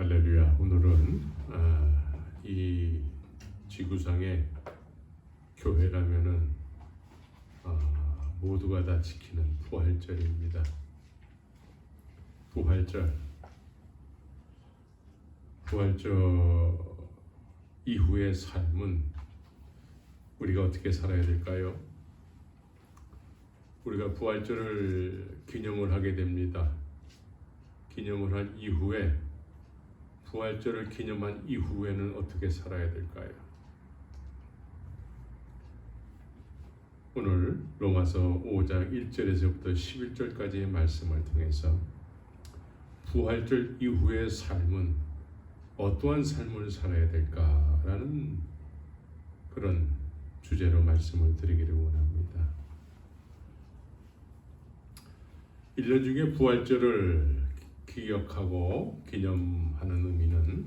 할렐루야. 오늘은 이 지구상의 교회라면은 모두가 다 지키는 부활절입니다. 부활절 이후의 삶은 우리가 어떻게 살아야 될까요? 우리가 부활절을 기념을 하게 됩니다. 기념을 한 이후에 부활절을 기념한 이후에는 어떻게 살아야 될까요? 오늘 로마서 5장 1절에서부터 11절까지의 말씀을 통해서 부활절 이후의 삶은 어떠한 삶을 살아야 될까라는 그런 주제로 말씀을 드리기를 원합니다. 1년 중에 부활절을 기억하고 기념하는 의미는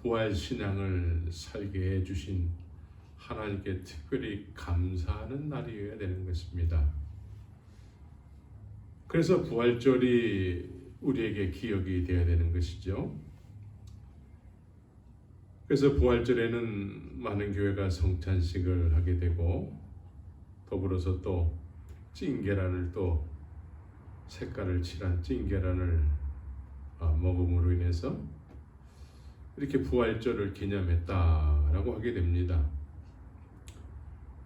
부활신앙을 살게 해주신 하나님께 특별히 감사하는 날이어야 되는 것입니다. 그래서 부활절이 우리에게 기억이 되어야 되는 것이죠. 그래서 부활절에는 많은 교회가 성찬식을 하게 되고 더불어서 또 찐계란을 또 색깔을 칠한 찐계란을 먹음으로 인해서 이렇게 부활절을 기념했다라고 하게 됩니다.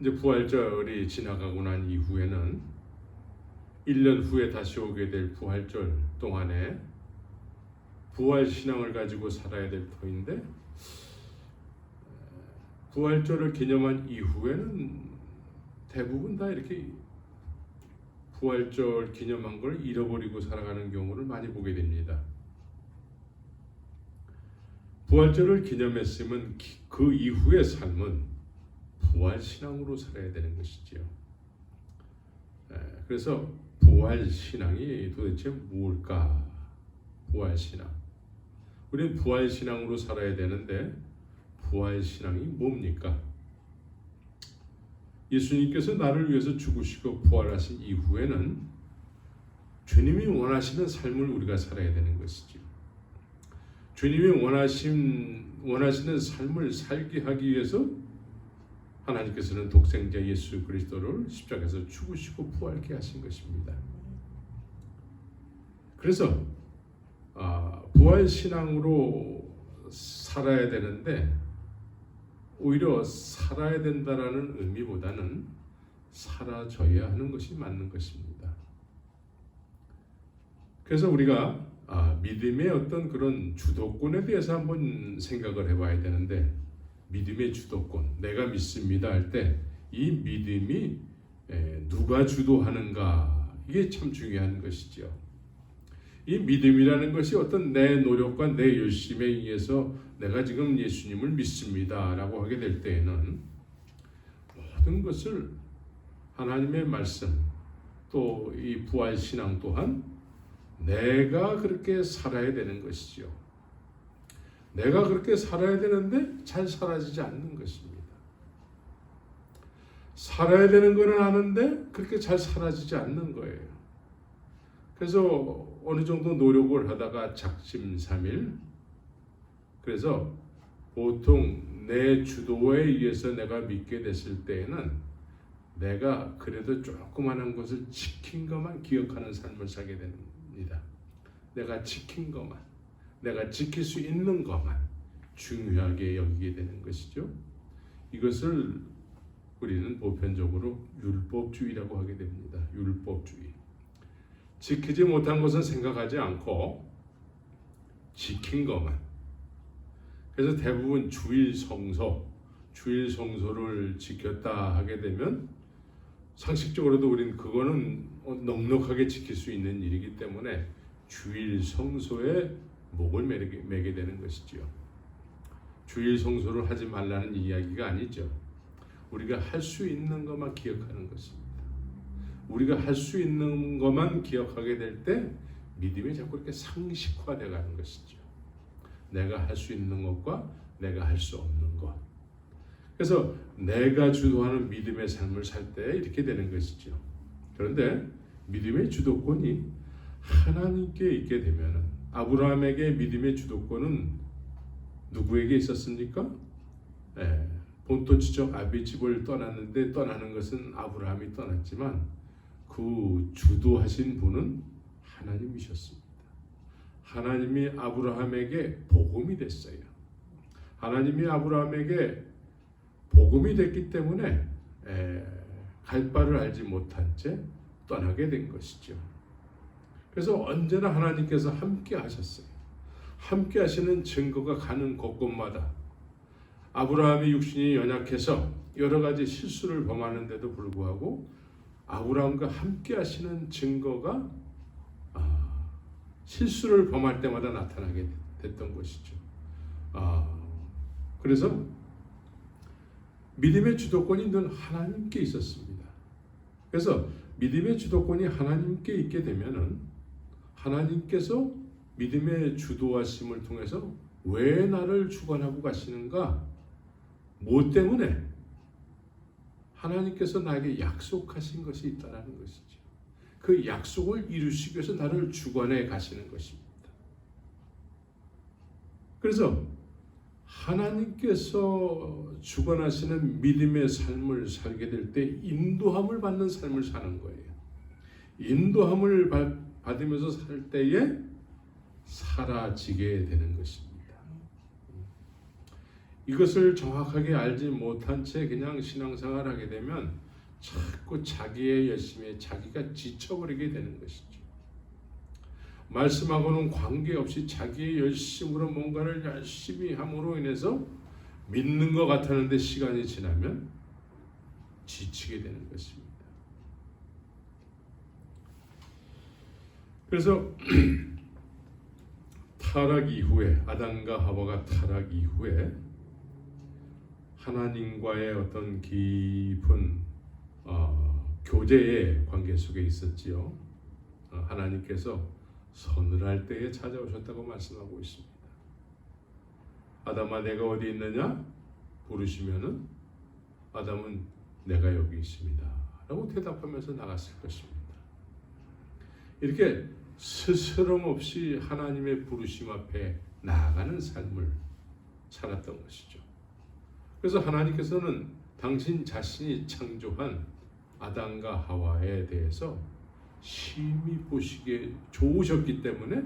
이제 부활절이 지나가고 난 이후에는 1년 후에 다시 오게 될 부활절 동안에 부활신앙을 가지고 살아야 될 터인데 부활절을 기념한 이후에는 대부분 다 이렇게 부활절 기념한 걸 잃어버리고 살아가는 경우를 많이 보게 됩니다. 부활절을 기념했으면 그 이후의 삶은 부활신앙으로 살아야 되는 것이지요. 그래서 부활신앙이 도대체 뭘까? 부활신앙. 우리는 부활신앙으로 살아야 되는데 부활신앙이 뭡니까? 예수님께서 나를 위해서 죽으시고 부활하신 이후에는 주님이 원하시는 삶을 우리가 살아야 되는 것이죠. 주님이 원하시는 삶을 살게 하기 위해서 하나님께서는 독생자 예수 그리스도를 십자가에서 죽으시고 부활케 하신 것입니다. 그래서 부활신앙으로 살아야 되는데 오히려 살아야 된다라는 의미보다는 사라져야 하는 것이 맞는 것입니다. 그래서 우리가 믿음의 어떤 그런 주도권에 대해서 한번 생각을 해봐야 되는데 믿음의 주도권, 내가 믿습니다 할 때 이 믿음이 누가 주도하는가 이게 참 중요한 것이죠. 이 믿음이라는 것이 어떤 내 노력과 내 열심에 의해서 내가 지금 예수님을 믿습니다 라고 하게 될 때에는 모든 것을 하나님의 말씀 또 이 부활신앙 또한 내가 그렇게 살아야 되는 것이죠. 내가 그렇게 살아야 되는데 잘 사라지지 않는 것입니다. 살아야 되는 것은 아는데 그렇게 잘 사라지지 않는 거예요. 그래서 어느 정도 노력을 하다가 작심삼일 그래서 보통 내 주도에 의해서 내가 믿게 됐을 때에는 내가 그래도 조그마한 것을 지킨 것만 기억하는 삶을 살게 됩니다. 내가 지킨 것만, 내가 지킬 수 있는 것만 중요하게 여기게 되는 것이죠. 이것을 우리는 보편적으로 율법주의라고 하게 됩니다. 율법주의. 지키지 못한 것은 생각하지 않고 지킨 것만. 그래서 대부분 주일 성소를 지켰다 하게 되면 상식적으로도 우리는 그거는 넉넉하게 지킬 수 있는 일이기 때문에 주일 성소에 목을 매게 되는 것이지요. 주일 성소를 하지 말라는 이야기가 아니죠. 우리가 할 수 있는 것만 기억하는 것입니다. 우리가 할 수 있는 것만 기억하게 될 때 믿음이 자꾸 이렇게 상식화되어 가는 것이죠. 내가 할 수 있는 것과 내가 할 수 없는 것. 그래서 내가 주도하는 믿음의 삶을 살 때 이렇게 되는 것이죠. 그런데 믿음의 주도권이 하나님께 있게 되면은 아브라함에게 믿음의 주도권은 누구에게 있었습니까? 본토 지쪽 아비집을 떠났는데 떠나는 것은 아브라함이 떠났지만 그 주도하신 분은 하나님이셨습니다. 하나님이 아브라함에게 복음이 됐어요. 하나님이 아브라함에게 복음이 됐기 때문에 갈 바를 알지 못한 채 떠나게 된 것이죠. 그래서 언제나 하나님께서 함께 하셨어요. 함께 하시는 증거가 가는 곳곳마다 아브라함이 육신이 연약해서 여러 가지 실수를 범하는데도 불구하고 아브라함과 함께 하시는 증거가 실수를 범할 때마다 나타나게 됐던 것이죠. 그래서 믿음의 주도권이 늘 하나님께 있었습니다. 그래서 믿음의 주도권이 하나님께 있게 되면은 하나님께서 믿음의 주도하심을 통해서 왜 나를 주관하고 가시는가? 뭐 때문에? 하나님께서 나에게 약속하신 것이 있다는 것이죠. 그 약속을 이루시기 위해서 나를 주관해 가시는 것입니다. 그래서 하나님께서 주관하시는 믿음의 삶을 살게 될 때 인도함을 받는 삶을 사는 거예요. 인도함을 받으면서 살 때에 사라지게 되는 것입니다. 이것을 정확하게 알지 못한 채 그냥 신앙생활을 하게 되면 자꾸 자기의 열심에 자기가 지쳐버리게 되는 것이죠. 말씀하고는 관계없이 자기의 열심으로 뭔가를 열심히 함으로 인해서 믿는 것 같았는데 시간이 지나면 지치게 되는 것입니다. 그래서 타락 이후에 아담과 하와가 타락 이후에 하나님과의 어떤 깊은 교제의 관계 속에 있었지요. 하나님께서 서늘할 때에 찾아오셨다고 말씀하고 있습니다. 아담아 내가 어디 있느냐? 부르시면은 아담은 내가 여기 있습니다 라고 대답하면서 나갔을 것입니다. 이렇게 스스럼 없이 하나님의 부르심 앞에 나아가는 삶을 살았던 것이죠. 그래서 하나님께서는 당신 자신이 창조한 아담과 하와에 대해서 심히 보시기에 좋으셨기 때문에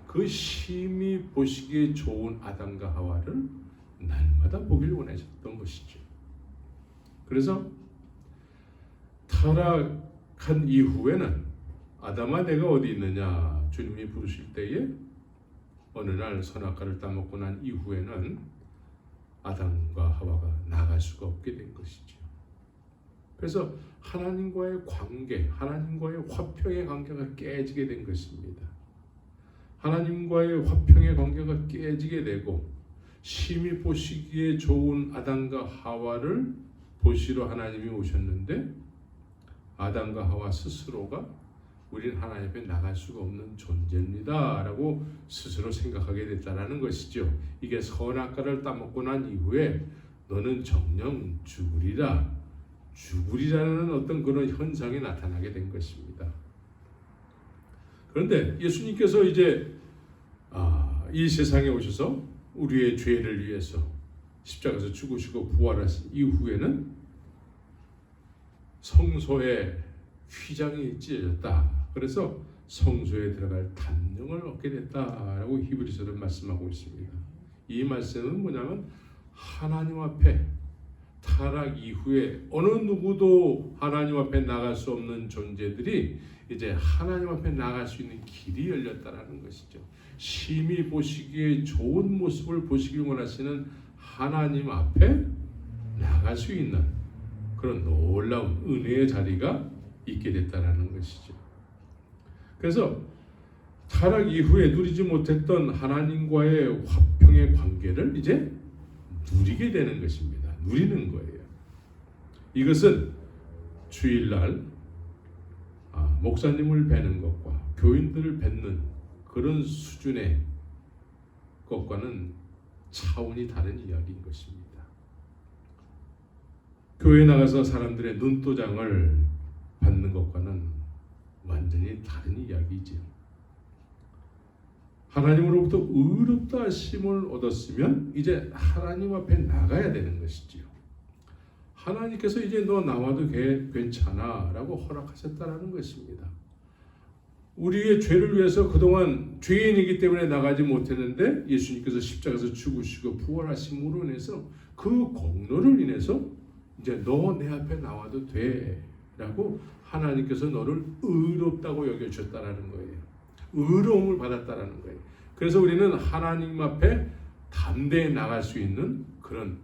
그 심히 보시기에 좋은 아담과 하와를 날마다 보길 원하셨던 것이죠. 그래서 타락한 이후에는 아담아 내가 어디 있느냐 주님이 부르실 때에 어느 날 선악과를 따먹고 난 이후에는 아담과 하와가 나갈 수가 없게 된 것이죠. 그래서 하나님과의 관계, 하나님과의 화평의 관계가 깨지게 된 것입니다. 하나님과의 화평의 관계가 깨지게 되고 심히 보시기에 좋은 아담과 하와를 보시러 하나님이 오셨는데 아담과 하와 스스로가 우리는 하나님 앞에 나갈 수가 없는 존재입니다 라고 스스로 생각하게 됐다는 것이죠. 이게 선악과를 따먹고 난 이후에 너는 정녕 죽으리라는 어떤 그런 현상이 나타나게 된 것입니다. 그런데 예수님께서 이제 이 세상에 오셔서 우리의 죄를 위해서 십자가에서 죽으시고 부활하신 이후에는 성소에 휘장이 찢어졌다. 그래서 성소에 들어갈 단령을 얻게 됐다라고 히브리서는 말씀하고 있습니다. 이 말씀은 뭐냐면 하나님 앞에 타락 이후에 어느 누구도 하나님 앞에 나갈 수 없는 존재들이 이제 하나님 앞에 나갈 수 있는 길이 열렸다라는 것이죠. 심히 보시기에 좋은 모습을 보시길 원하시는 하나님 앞에 나갈 수 있는 그런 놀라운 은혜의 자리가 있게 됐다라는 것이죠. 그래서 타락 이후에 누리지 못했던 하나님과의 화평의 관계를 이제 누리게 되는 것입니다. 누리는 거예요. 이것은 주일날 목사님을 뵈는 것과 교인들을 뵙는 그런 수준의 것과는 차원이 다른 이야기인 것입니다. 교회에 나가서 사람들의 눈도장을 받는 것과는 완전히 다른 이야기죠. 하나님으로부터 의롭다 하심을 얻었으면 이제 하나님 앞에 나가야 되는 것이지요. 하나님께서 이제 너 나와도 괜찮아 라고 허락하셨다라는 것입니다. 우리의 죄를 위해서 그동안 죄인이기 때문에 나가지 못했는데 예수님께서 십자가에서 죽으시고 부활하심으로 인해서 그 공로를 인해서 이제 너 내 앞에 나와도 돼 라고 하나님께서 너를 의롭다고 여겨주셨다라는 거예요. 의로움을 받았다라는 거예요. 그래서 우리는 하나님 앞에 담대히 나갈 수 있는 그런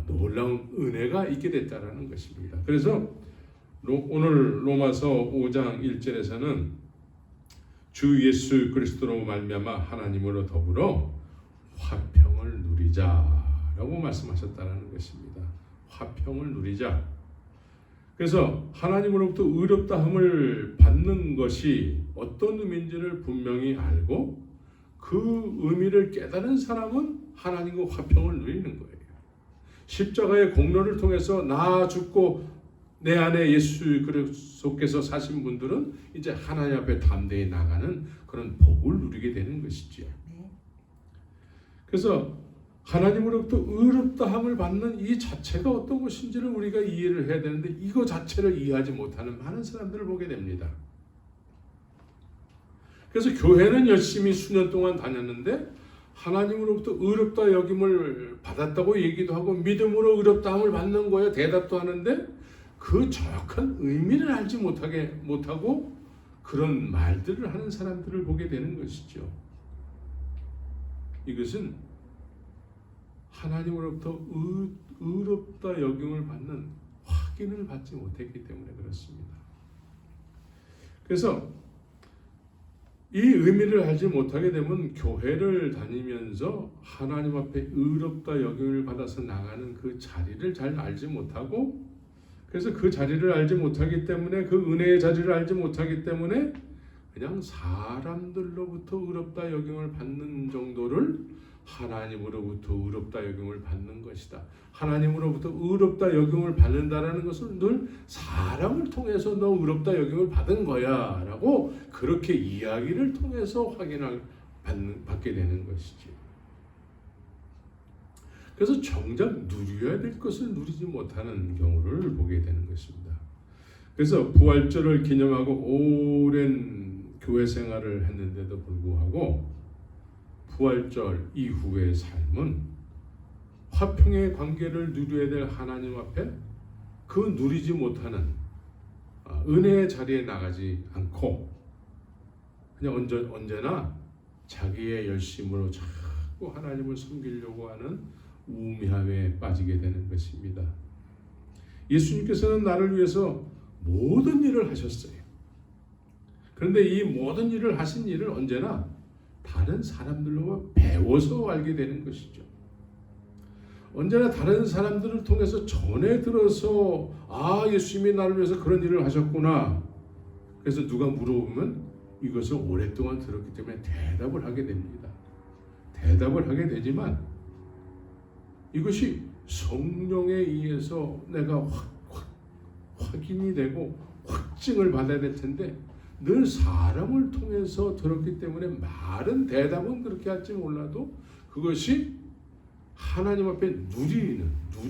놀라운 은혜가 있게 됐다라는 것입니다. 그래서 오늘 로마서 5장 1절에서는 주 예수 그리스도로 말미암아 하나님으로 더불어 화평을 누리자라고 말씀하셨다는 것입니다. 화평을 누리자. 그래서 하나님으로부터 의롭다함을 받는 것이 어떤 의미인지를 분명히 알고 그 의미를 깨달은 사람은 하나님과 화평을 누리는 거예요. 십자가의 공로를 통해서 나 죽고 내 안에 예수 그리스도께서 사신 분들은 이제 하나님 앞에 담대히 나가는 그런 복을 누리게 되는 것이지요. 그래서 하나님으로부터 의롭다함을 받는 이 자체가 어떤 것인지를 우리가 이해를 해야 되는데 이거 자체를 이해하지 못하는 많은 사람들을 보게 됩니다. 그래서 교회는 열심히 수년 동안 다녔는데 하나님으로부터 의롭다 여김을 받았다고 얘기도 하고 믿음으로 의롭다함을 받는 거예요. 대답도 하는데 그 정확한 의미를 알지 못하고 그런 말들을 하는 사람들을 보게 되는 것이죠. 이것은 하나님으로부터 의롭다 여김을 받는 확인을 받지 못했기 때문에 그렇습니다. 그래서 이 의미를 알지 못하게 되면 교회를 다니면서 하나님 앞에 의롭다 여김을 받아서 나가는 그 자리를 잘 알지 못하고 그래서 그 자리를 알지 못하기 때문에 그 은혜의 자리를 알지 못하기 때문에 그냥 사람들로부터 의롭다 여김을 받는 정도를 하나님으로부터 의롭다 여김을 받는 것이다. 하나님으로부터 의롭다 여김을 받는다라는 것은 늘 사람을 통해서 너 의롭다 여김을 받은 거야 라고 그렇게 이야기를 통해서 받게 되는 것이지. 그래서 정작 누려야 될 것을 누리지 못하는 경우를 보게 되는 것입니다. 그래서 부활절을 기념하고 오랜 교회 생활을 했는데도 불구하고 부활절 이후의 삶은 화평의 관계를 누려야 될 하나님 앞에 그 누리지 못하는 은혜의 자리에 나가지 않고 그냥 언제나 자기의 열심으로 자꾸 하나님을 섬기려고 하는 우매함에 빠지게 되는 것입니다. 예수님께서는 나를 위해서 모든 일을 하셨어요. 그런데 이 모든 일을 하신 일을 언제나 다른 사람들로 배워서 알게 되는 것이죠. 언제나 다른 사람들을 통해서 전해 들어서 예수님이 나를 위해서 그런 일을 하셨구나. 그래서 누가 물어보면 이것을 오랫동안 들었기 때문에 대답을 하게 됩니다. 대답을 하게 되지만 이것이 성령에 의해서 내가 확인이 되고 확증을 받아야 될 텐데 늘 사람을 통해서 들었기 때문에 말은 대답은 그렇게 할지 몰라도 그것이 하나님 앞에 누리는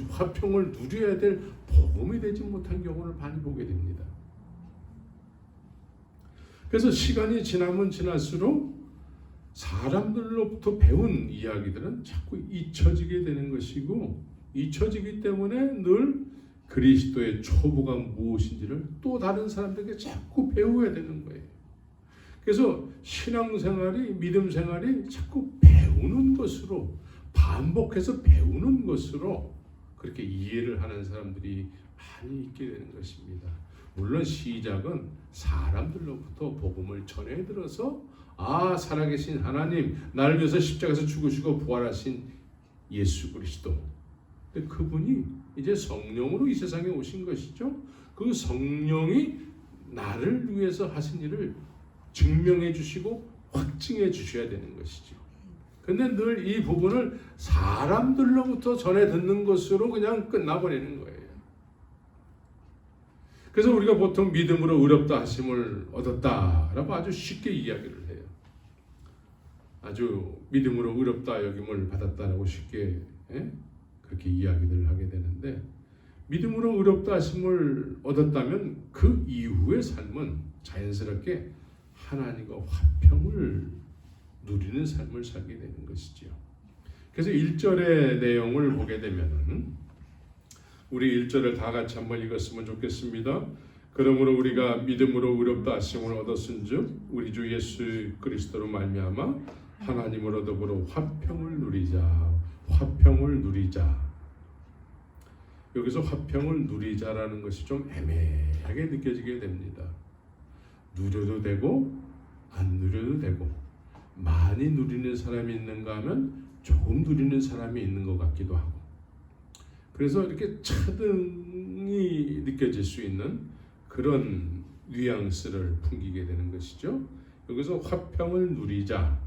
화평을 누려야 될 복음이 되지 못한 경우를 많이 보게 됩니다. 그래서 시간이 지나면 지날수록 사람들로부터 배운 이야기들은 자꾸 잊혀지게 되는 것이고 잊혀지기 때문에 늘 그리스도의 초보가 무엇인지를 또 다른 사람들에게 자꾸 배워야 되는 거예요. 그래서 신앙생활이 믿음 생활이 자꾸 배우는 것으로 반복해서 배우는 것으로 그렇게 이해를 하는 사람들이 많이 있게 되는 것입니다. 물론 시작은 사람들로부터 복음을 전해 들어서 살아계신 하나님, 나를 위해서 십자가에서 죽으시고 부활하신 예수 그리스도. 근데 그분이 이제 성령으로 이 세상에 오신 것이죠. 그 성령이 나를 위해서 하신 일을 증명해 주시고 확증해 주셔야 되는 것이죠. 근데 늘 이 부분을 사람들로부터 전해 듣는 것으로 그냥 끝나버리는 거예요. 그래서 우리가 보통 믿음으로 의롭다 하심을 얻었다라고 아주 쉽게 이야기를 해요. 아주 믿음으로 의롭다 여김을 받았다라고 쉽게 그렇게 이야기를 하게 되는데, 믿음으로 의롭다 하심을 얻었다면 그 이후의 삶은 자연스럽게 하나님과 화평을 누리는 삶을 살게 되는 것이지요. 그래서 1절의 내용을 보게 되면은 우리 1절을 다 같이 한번 읽었으면 좋겠습니다. 그러므로 우리가 믿음으로 의롭다 하심을 얻었은즉 우리 주 예수 그리스도로 말미암아 하나님으로 더불어 화평을 누리자. 화평을 누리자. 여기서 화평을 누리자라는 것이 좀 애매하게 느껴지게 됩니다. 누려도 되고 안 누려도 되고, 많이 누리는 사람이 있는가 하면 조금 누리는 사람이 있는 것 같기도 하고, 그래서 이렇게 차등이 느껴질 수 있는 그런 뉘앙스를 풍기게 되는 것이죠. 여기서 화평을 누리자,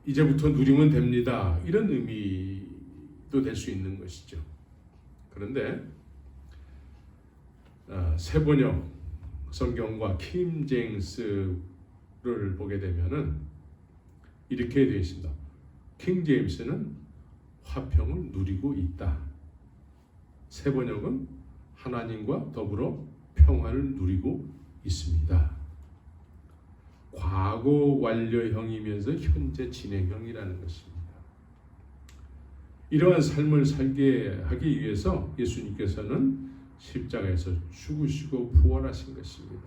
이제부터 누리면 됩니다, 이런 의미도 될 수 있는 것이죠. 그런데 세번역 성경과 킹 제임스를 보게 되면은 이렇게 되어 있습니다. 킹 제임스는 화평을 누리고 있다. 세번역은 하나님과 더불어 평화를 누리고 있습니다. 과거 완료형이면서 현재 진행형이라는 것입니다. 이러한 삶을 살게 하기 위해서 예수님께서는 십자가에서 죽으시고 부활하신 것입니다.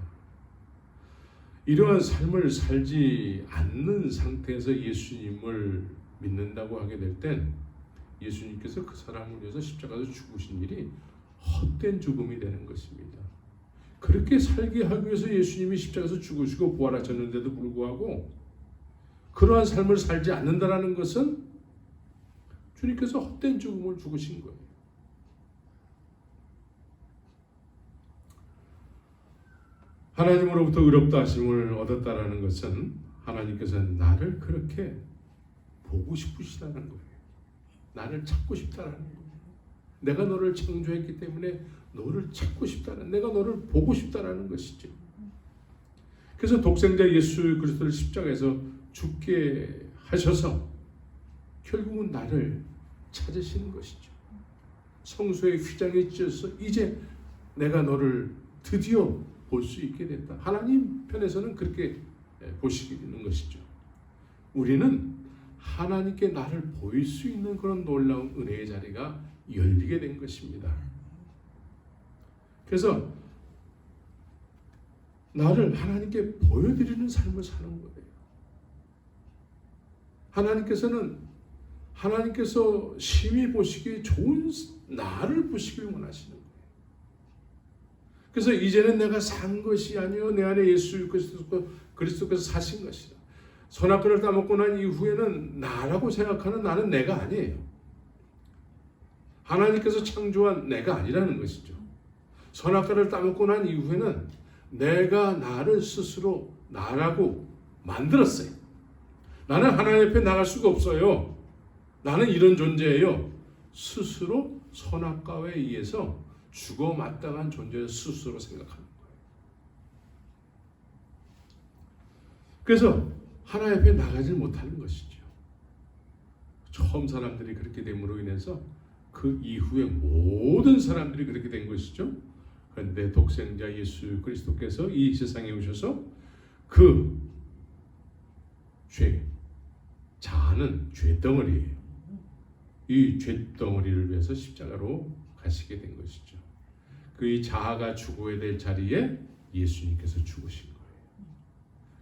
이러한 삶을 살지 않는 상태에서 예수님을 믿는다고 하게 될 땐 예수님께서 그 사람을 위해서 십자가에서 죽으신 일이 헛된 죽음이 되는 것입니다. 그렇게 살게 하기 위해서 예수님이 십자가에서 죽으시고 부활하셨는데도 불구하고 그러한 삶을 살지 않는다는 것은 주님께서 헛된 죽음을 죽으신 거예요. 하나님으로부터 의롭다 하심을 얻었다라는 것은 하나님께서는 나를 그렇게 보고 싶으시다는 거예요. 나를 찾고 싶다라는 거예요. 내가 너를 창조했기 때문에 너를 찾고 싶다는, 내가 너를 보고 싶다라는 것이죠. 그래서 독생자 예수 그리스도를 십자가에서 죽게 하셔서 결국은 나를 찾으시는 것이죠. 성소의 휘장에 찢어서 이제 내가 너를 드디어 볼 수 있게 됐다. 하나님 편에서는 그렇게 보시는 것이죠. 우리는 하나님께 나를 보일 수 있는 그런 놀라운 은혜의 자리가 열리게 된 것입니다. 그래서 나를 하나님께 보여드리는 삶을 사는 거예요. 하나님께서 심히 보시기에 좋은 나를 보시길 원하시는 거예요. 그래서 이제는 내가 산 것이 아니요 내 안에 예수 그리스도께서 사신 것이다. 선악과를 따먹고 난 이후에는 나라고 생각하는 나는 내가 아니에요. 하나님께서 창조한 내가 아니라는 것이죠. 선악과를 따먹고 난 이후에는 내가 나를 스스로 나라고 만들었어요. 나는 하나님 앞에 나갈 수가 없어요. 나는 이런 존재예요. 스스로 선악과에 의해서 죽어 마땅한 존재를 스스로 생각하는 거예요. 그래서 하나님 앞에 나가지 못하는 것이죠. 처음 사람들이 그렇게 됨으로 인해서 그 이후에 모든 사람들이 그렇게 된 것이죠. 그런데 독생자 예수 그리스도께서 이 세상에 오셔서 그 자아는 죄덩어리예요. 이 죄덩어리를 위해서 십자가로 가시게 된 것이죠. 그 자아가 죽어야 될 자리에 예수님께서 죽으신 거예요.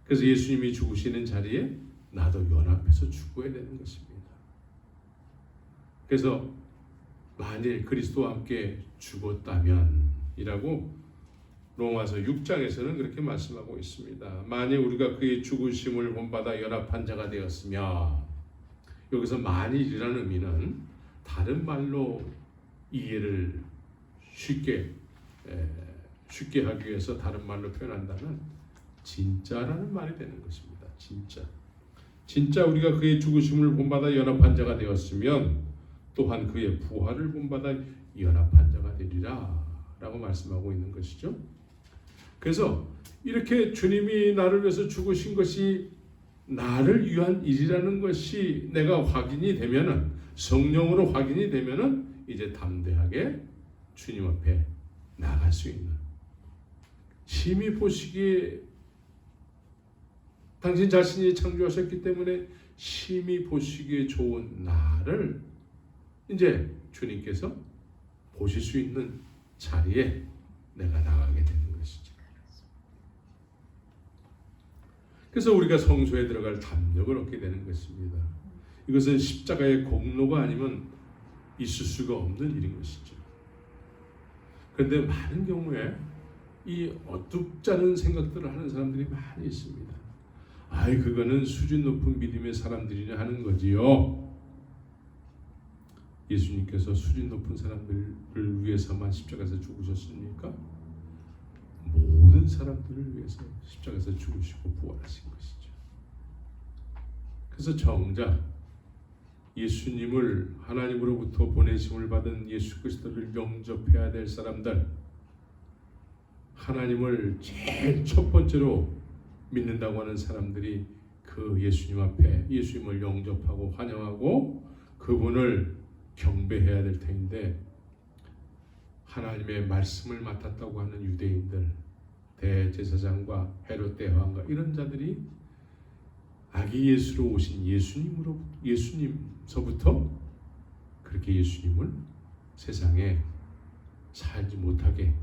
그래서 예수님이 죽으시는 자리에 나도 연합해서 죽어야 되는 것입니다. 그래서 만일 그리스도와 함께 죽었다면 이라고 로마서 6장에서는 그렇게 말씀하고 있습니다. 만일 우리가 그의 죽으심을 본받아 연합한 자가 되었으며, 여기서 만일이라는 의미는 다른 말로 이해를 쉽게 하기 위해서 다른 말로 표현한다면 진짜라는 말이 되는 것입니다. 진짜 우리가 그의 죽으심을 본받아 연합한 자가 되었으면 또한 그의 부활을 본받아 연합한 자가 되리라 라고 말씀하고 있는 것이죠. 그래서 이렇게 주님이 나를 위해서 죽으신 것이 나를 위한 일이라는 것이 내가 확인이 되면은, 성령으로 확인이 되면은 이제 담대하게 주님 앞에 나갈 수 있는, 심히 보시기에 당신 자신이 창조하셨기 때문에 심히 보시기에 좋은 나를 이제 주님께서 보실 수 있는 자리에 내가 나가게 되는 것이죠. 그래서 우리가 성소에 들어갈 담력을 얻게 되는 것입니다. 이것은 십자가의 공로가 아니면 있을 수가 없는 일인 것이죠. 그런데 많은 경우에 이 어둡지 않은 생각들을 하는 사람들이 많이 있습니다. 아이, 그거는 수준 높은 믿음의 사람들이냐 하는 거지요. 예수님께서 수준 높은 사람들을 위해서만 십자가에서 죽으셨습니까? 모든 사람들을 위해서 십자가에서 죽으시고 부활하신 것이죠. 그래서 정작 예수님을 하나님으로부터 보내심을 받은 예수 그리스도를 영접해야 될 사람들, 하나님을 제일 첫 번째로 믿는다고 하는 사람들이 그 예수님 앞에 예수님을 영접하고 환영하고 그분을 경배해야 될 텐데, 하나님의 말씀을 맡았다고 하는 유대인들, 대제사장과 헤롯 대왕과 이런 자들이 아기 예수로 오신 예수님서부터 그렇게 예수님을 세상에 살지 못하게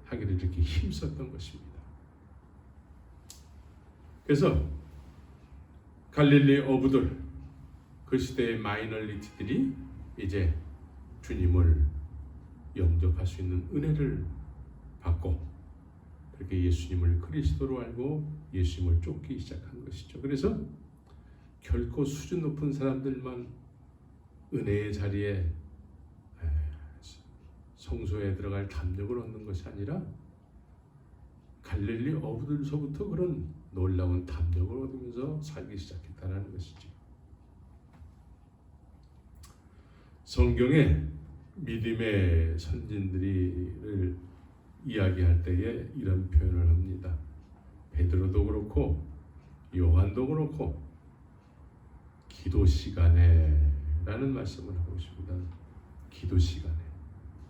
하기를 이렇게 힘썼던 것입니다. 그래서 갈릴리 어부들, 그 시대의 마이너리티들이 이제 주님을 영접할 수 있는 은혜를 받고 그렇게 예수님을 그리스도로 알고 예수님을 쫓기 시작한 것이죠. 그래서 결코 수준 높은 사람들만 은혜의 자리에 성소에 들어갈 담력을 얻는 것이 아니라 갈릴리 어부들서부터 그런 놀라운 담력을 얻으면서 살기 시작했다는 것이죠. 성경에 믿음의 선진들을 이야기할 때에 이런 표현을 합니다. 베드로도 그렇고 요한도 그렇고 기도 시간에 라는 말씀을 하고 있습니다. 기도 시간에.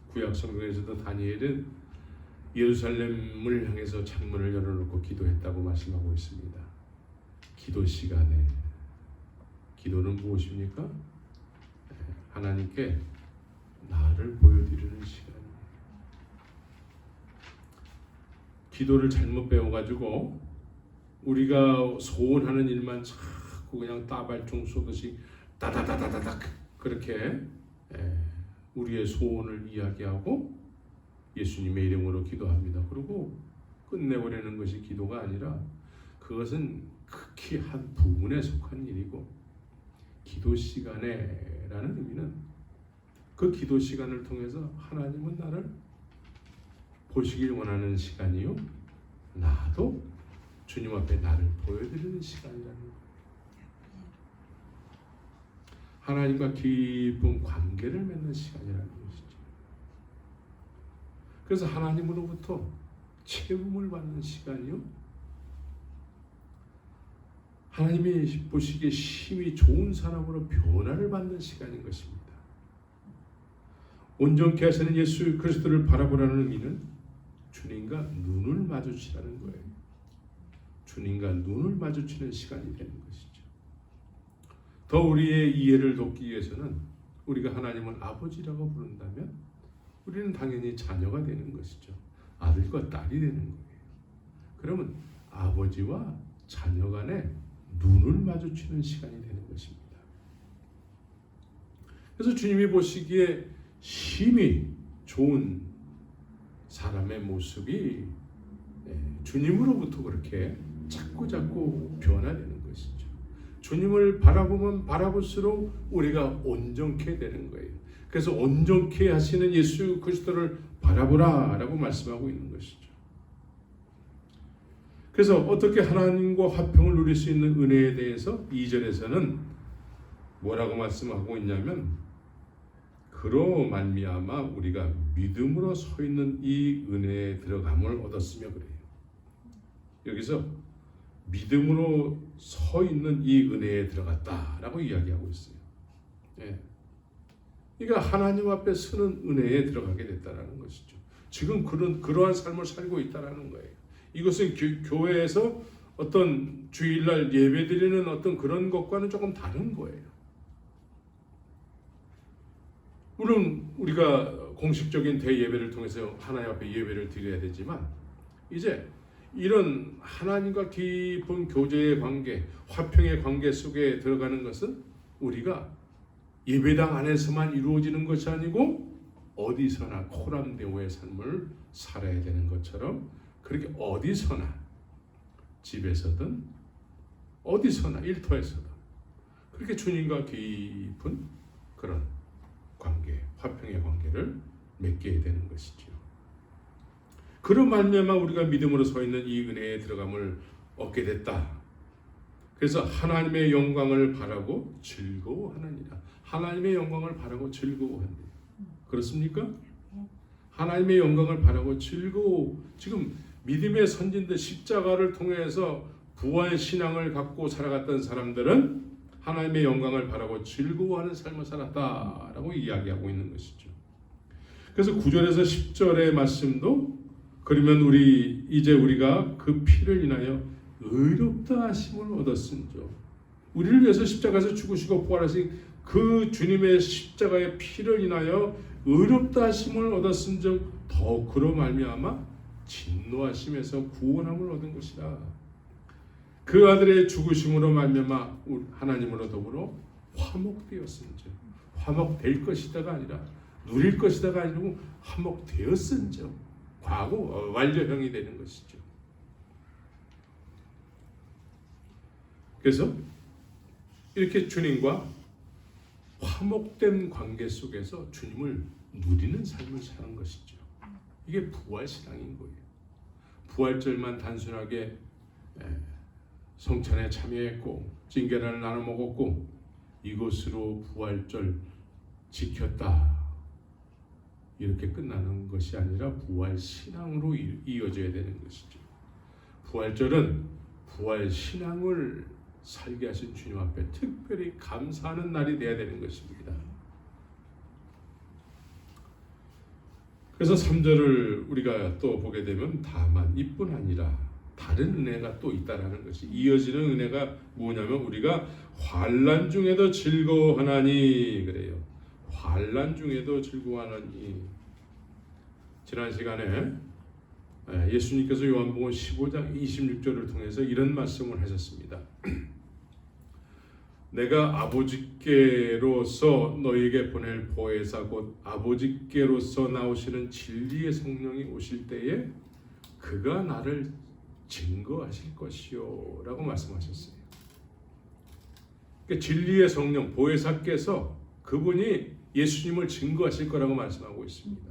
구약 성경에서도 다니엘은 예루살렘을 향해서 창문을 열어놓고 기도했다고 말씀하고 있습니다. 기도 시간에. 기도는 무엇입니까? 하나님께 나를 보여드리는 시간이에요. 기도를 잘못 배워가지고 우리가 소원하는 일만 자꾸 그냥 따발총 쏘듯이 따다다다다닥 그렇게 우리의 소원을 이야기하고 예수님의 이름으로 기도합니다. 그리고 끝내버리는 것이 기도가 아니라 그것은 극히 한 부분에 속한 일이고, 기도 시간에라는 의미는 그 기도 시간을 통해서 하나님은 나를 보시길 원하는 시간이요, 나도 주님 앞에 나를 보여드리는 시간이라는 거예요. 하나님과 깊은 관계를 맺는 시간이라는 것이죠. 그래서 하나님으로부터 채움을 받는 시간이요, 하나님이 보시기에 심히 좋은 사람으로 변화를 받는 시간인 것입니다. 온전케 하시는 예수 그리스도를 바라보라는 의미는 주님과 눈을 마주치라는 거예요. 주님과 눈을 마주치는 시간이 되는 것이죠. 더 우리의 이해를 돕기 위해서는 우리가 하나님을 아버지라고 부른다면 우리는 당연히 자녀가 되는 것이죠. 아들과 딸이 되는 거예요. 그러면 아버지와 자녀 간에 눈을 마주치는 시간이 되는 것입니다. 그래서 주님이 보시기에 심히 좋은 사람의 모습이 주님으로부터 그렇게 자꾸 변화되는 것이죠. 주님을 바라보면 바라볼수록 우리가 온전케 되는 거예요. 그래서 온전케 하시는 예수 그리스도를 바라보라 라고 말씀하고 있는 것이죠. 그래서 어떻게 하나님과 화평을 누릴 수 있는 은혜에 대해서 2절에서는 뭐라고 말씀하고 있냐면, 그로 말미암아 우리가 믿음으로 서 있는 이 은혜에 들어감을 얻었으며 그래요. 여기서 믿음으로 서 있는 이 은혜에 들어갔다라고 이야기하고 있어요. 예. 그러니까 하나님 앞에 서는 은혜에 들어가게 됐다라는 것이죠. 지금 그러한 삶을 살고 있다라는 거예요. 이것은 교회에서 어떤 주일날 예배드리는 어떤 그런 것과는 조금 다른 거예요. 물론 우리가 공식적인 대예배를 통해서 하나님 앞에 예배를 드려야 되지만 이제 이런 하나님과 깊은 교제의 관계, 화평의 관계 속에 들어가는 것은 우리가 예배당 안에서만 이루어지는 것이 아니고 어디서나 코람데오의 삶을 살아야 되는 것처럼 그렇게 어디서나 집에서든 어디서나 일터에서든 그렇게 주님과 깊은 그런 관계, 화평의 관계를 맺게 되는 것이죠. 그런 말미암아 우리가 믿음으로 서 있는 이 은혜에 들어감을 얻게 됐다. 그래서 하나님의 영광을 바라고 즐거워하느니라. 하나님의 영광을 바라고 즐거워하느니라. 그렇습니까? 하나님의 영광을 바라고 지금 믿음의 선진들 십자가를 통해서 부활 신앙을 갖고 살아갔던 사람들은 하나님의 영광을 바라고 즐거워하는 삶을 살았다라고 이야기하고 있는 것이죠. 그래서 9절에서 10절의 말씀도 그러면 우리가 그 피를 인하여 의롭다 하심을 얻었은즉 우리를 위해서 십자가에서 죽으시고 부활하신 그 주님의 십자가의 피를 인하여 의롭다 하심을 얻었은즉 더 그로 말미암아 진노하심에서 구원함을 얻은 것이라. 그 아들의 죽으심으로 말미암아 하나님으로 더불어 화목되었은즉 화목될 것이다가 아니라 누릴 것이다가 아니고 화목되었은즉 과거 완료형이 되는 것이죠. 그래서 이렇게 주님과 화목된 관계 속에서 주님을 누리는 삶을 사는 것이죠. 이게 부활신앙인 거예요. 부활절만 단순하게 성찬에 참여했고 찐계란을 나눠 먹었고 이것으로 부활절 지켰다 이렇게 끝나는 것이 아니라 부활신앙으로 이어져야 되는 것이죠. 부활절은 부활신앙을 살게 하신 주님 앞에 특별히 감사하는 날이 되어야 되는 것입니다. 그래서 3절을 우리가 또 보게 되면 다만 이뿐 아니라 다른 은혜가 또 있다라는 것이 이어지는 은혜가 뭐냐면 우리가 환난 중에도 즐거워하나니 그래요. 환난 중에도 즐거워하나니. 지난 시간에 예수님께서 요한복음 15장 26절을 통해서 이런 말씀을 하셨습니다. 내가 아버지께로서 너에게 보낼 보혜사 곧 아버지께로서 나오시는 진리의 성령이 오실 때에 그가 나를 증거하실 것이요 라고 말씀하셨어요. 그러니까 진리의 성령 보혜사께서 그분이 예수님을 증거하실 거라고 말씀하고 있습니다.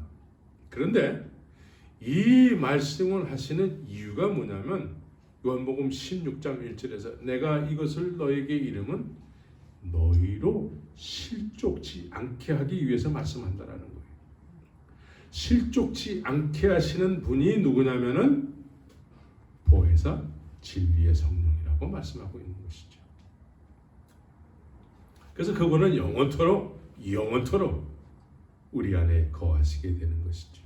그런데 이 말씀을 하시는 이유가 뭐냐면 요한복음 16장 1절에서 내가 이것을 너에게 이름은 너희로 실족지 않게 하기 위해서 말씀한다라는 거예요. 실족지 않게 하시는 분이 누구냐면은 보혜사 진리의 성령이라고 말씀하고 있는 것이죠. 그래서 그분은 영원토록 우리 안에 거하시게 되는 것이죠.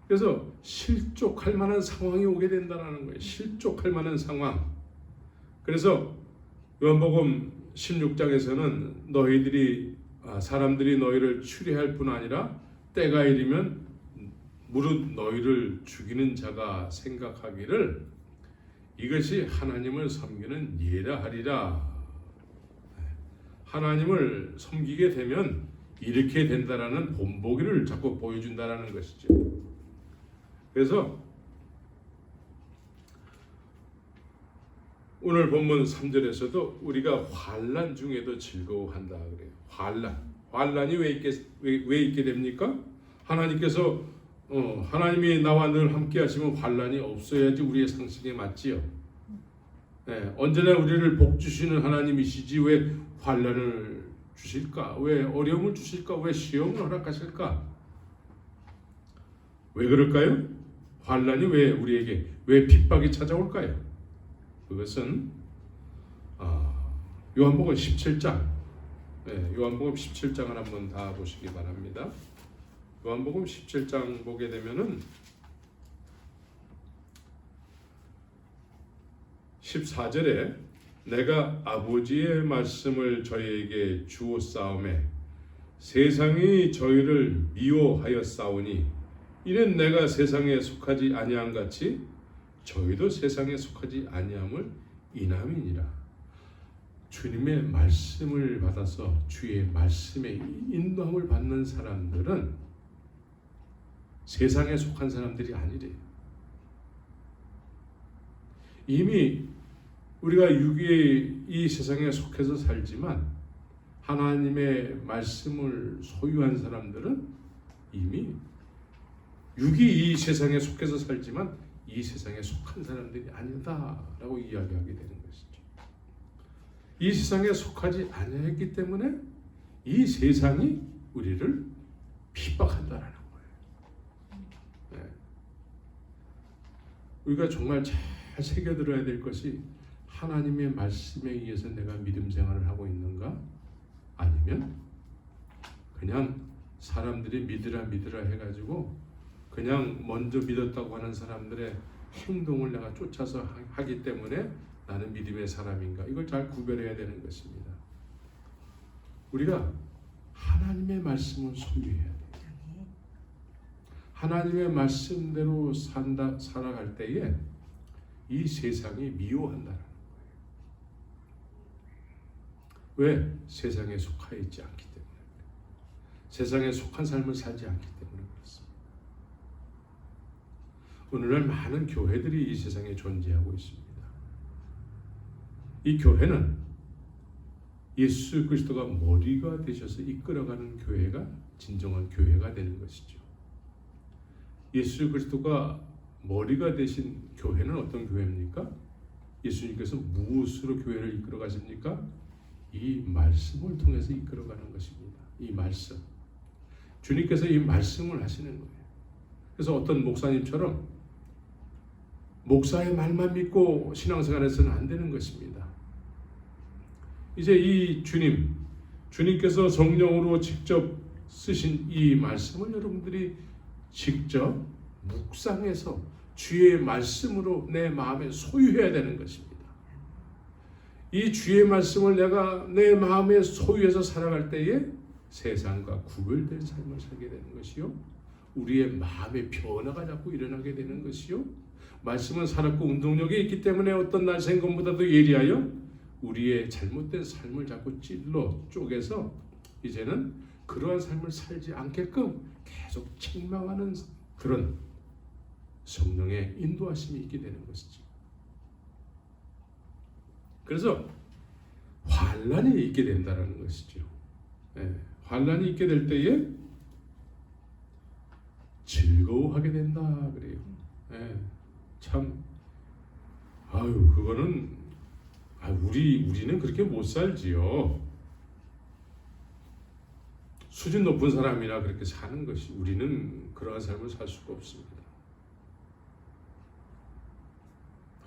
그래서 실족할 만한 상황이 오게 된다는 거예요. 실족할 만한 상황. 그래서 요한복음 16장에서는 사람들이 너희를 추리할 뿐 아니라 때가 이르면 무릇 너희를 죽이는 자가 생각하기를 이것이 하나님을 섬기는 예라 하리라. 하나님을 섬기게 되면 이렇게 된다라는 본보기를 자꾸 보여준다라는 것이죠. 그래서 오늘 본문 3절에서도 우리가 환난 중에도 즐거워한다 그래요. 환난이 왜 있게 됩니까? 하나님께서 하나님이 나와 늘 함께 하시면 환난이 없어야지 우리의 상식에 맞지요. 언제나 우리를 복 주시는 하나님이시지 왜 환난을 주실까? 왜 어려움을 주실까? 왜 시험을 허락하실까? 왜 그럴까요? 환난이 왜 우리에게 왜 핍박이 찾아올까요? 그것은 요한복음 17장, 요한복음 17장을 한번 다 보시기 바랍니다. 요한복음 17장 보게 되면은 14절에 내가 아버지의 말씀을 저희에게 주었사오매 세상이 저희를 미워하였사오니 이는 내가 세상에 속하지 아니한 같이 저희도 세상에 속하지 아니함을 인함이니라. 주님의 말씀을 받아서 주의 말씀에 인도함을 받는 사람들은 세상에 속한 사람들이 아니래요. 이미 우리가 육의 이 세상에 속해서 살지만 하나님의 말씀을 소유한 사람들은 이미 육이 이 세상에 속해서 살지만 이 세상에 속한 사람들이 아니다라고 이야기하게 되는 것이죠. 이 세상에 속하지 아니했기 때문에 이 세상이 우리를 핍박한다라는 거예요. 네. 우리가 정말 잘 새겨들어야 될 것이 하나님의 말씀에 의해서 내가 믿음 생활을 하고 있는가? 아니면 그냥 사람들이 믿으라 해가지고 그냥 먼저 믿었다고 하는 사람들의 행동을 내가 쫓아서 하기 때문에 나는 믿음의 사람인가? 이걸 잘 구별해야 되는 것입니다. 우리가 하나님의 말씀을 소유해야 돼요. 하나님의 말씀대로 살아갈 때에 이 세상이 미워한다는 거예요. 왜? 세상에 속하 있지 않기 때문에. 세상에 속한 삶을 살지 않기 때문에 그렇습니다. 오늘날 많은 교회들이 이 세상에 존재하고 있습니다. 이 교회는 예수 그리스도가 머리가 되셔서 이끌어가는 교회가 진정한 교회가 되는 것이죠. 예수 그리스도가 머리가 되신 교회는 어떤 교회입니까? 예수님께서 무엇으로 교회를 이끌어 가십니까? 이 말씀을 통해서 이끌어가는 것입니다. 이 말씀. 주님께서 이 말씀을 하시는 거예요. 그래서 어떤 목사님처럼 목사의 말만 믿고 신앙생활에서는 안 되는 것입니다. 이제 이 주님께서 성령으로 직접 쓰신 이 말씀을 여러분들이 직접 묵상해서 주의 말씀으로 내 마음에 소유해야 되는 것입니다. 이 주의 말씀을 내가 내 마음에 소유해서 살아갈 때에 세상과 구별된 삶을 살게 되는 것이요. 우리의 마음의 변화가 자꾸 일어나게 되는 것이요. 말씀은 살았고 운동력이 있기 때문에 어떤 날 생각보다도 예리하여 우리의 잘못된 삶을 자꾸 찔러 쪼개서 이제는 그러한 삶을 살지 않게끔 계속 책망하는 그런 성령의 인도하심이 있게 되는 것이죠. 그래서 환난이 있게 된다는 것이죠. 환난이 있게 될 때에 즐거워하게 된다 그래요. 참 그거는 우리는 그렇게 못 살지요. 수준 높은 사람이나 그렇게 사는 것이 우리는 그러한 삶을 살 수가 없습니다.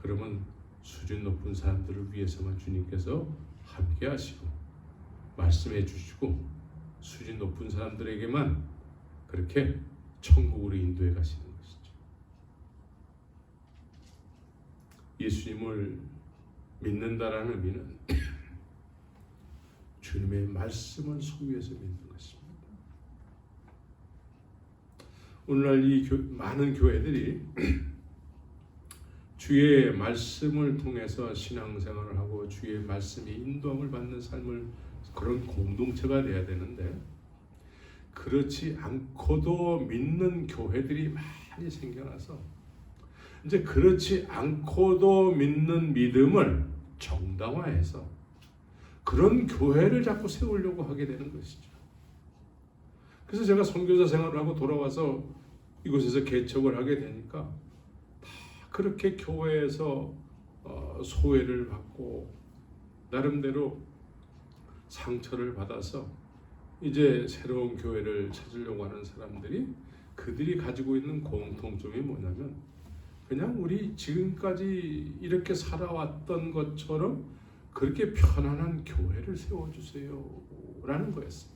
그러면 수준 높은 사람들을 위해서만 주님께서 함께 하시고 말씀해 주시고 수준 높은 사람들에게만 그렇게 천국으로 인도해 가시는 것이죠. 예수님을 믿는다라는 의미는 주님의 말씀을 소유해서 믿는 것입니다. 오늘날 이 많은 교회들이 주의 말씀을 통해서 신앙생활을 하고 주의 말씀이 인도함을 받는 삶을 그런 공동체가 돼야 되는데 그렇지 않고도 믿는 교회들이 많이 생겨나서 이제 그렇지 않고도 믿는 믿음을 정당화해서 그런 교회를 자꾸 세우려고 하게 되는 것이죠. 그래서 제가 선교사 생활을 하고 돌아와서 이곳에서 개척을 하게 되니까 다 그렇게 교회에서 소외를 받고 나름대로 상처를 받아서 이제 새로운 교회를 찾으려고 하는 사람들이 그들이 가지고 있는 공통점이 뭐냐면 그냥 우리 지금까지 이렇게 살아왔던 것처럼 그렇게 편안한 교회를 세워주세요 라는 거였어요.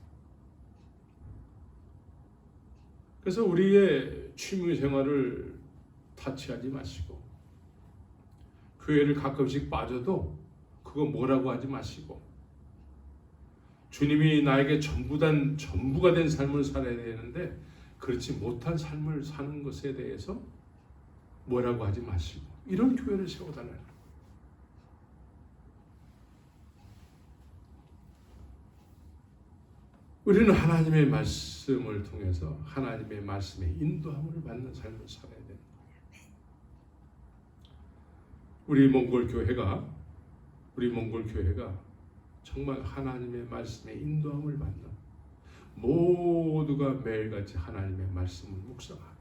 그래서 우리의 취미 생활을 타치하지 마시고, 교회를 가끔씩 빠져도 그거 뭐라고 하지 마시고, 주님이 나에게 전부가 된 삶을 살아야 되는데 그렇지 못한 삶을 사는 것에 대해서 뭐라고 하지 마시고 이런 교회를 세워달라는 거예요. 우리는 하나님의 말씀을 통해서 하나님의 말씀의 인도함을 받는 삶을 살아야 됩니다. 우리 몽골 교회가 정말 하나님의 말씀의 인도함을 받는, 모두가 매일같이 하나님의 말씀을 묵상하고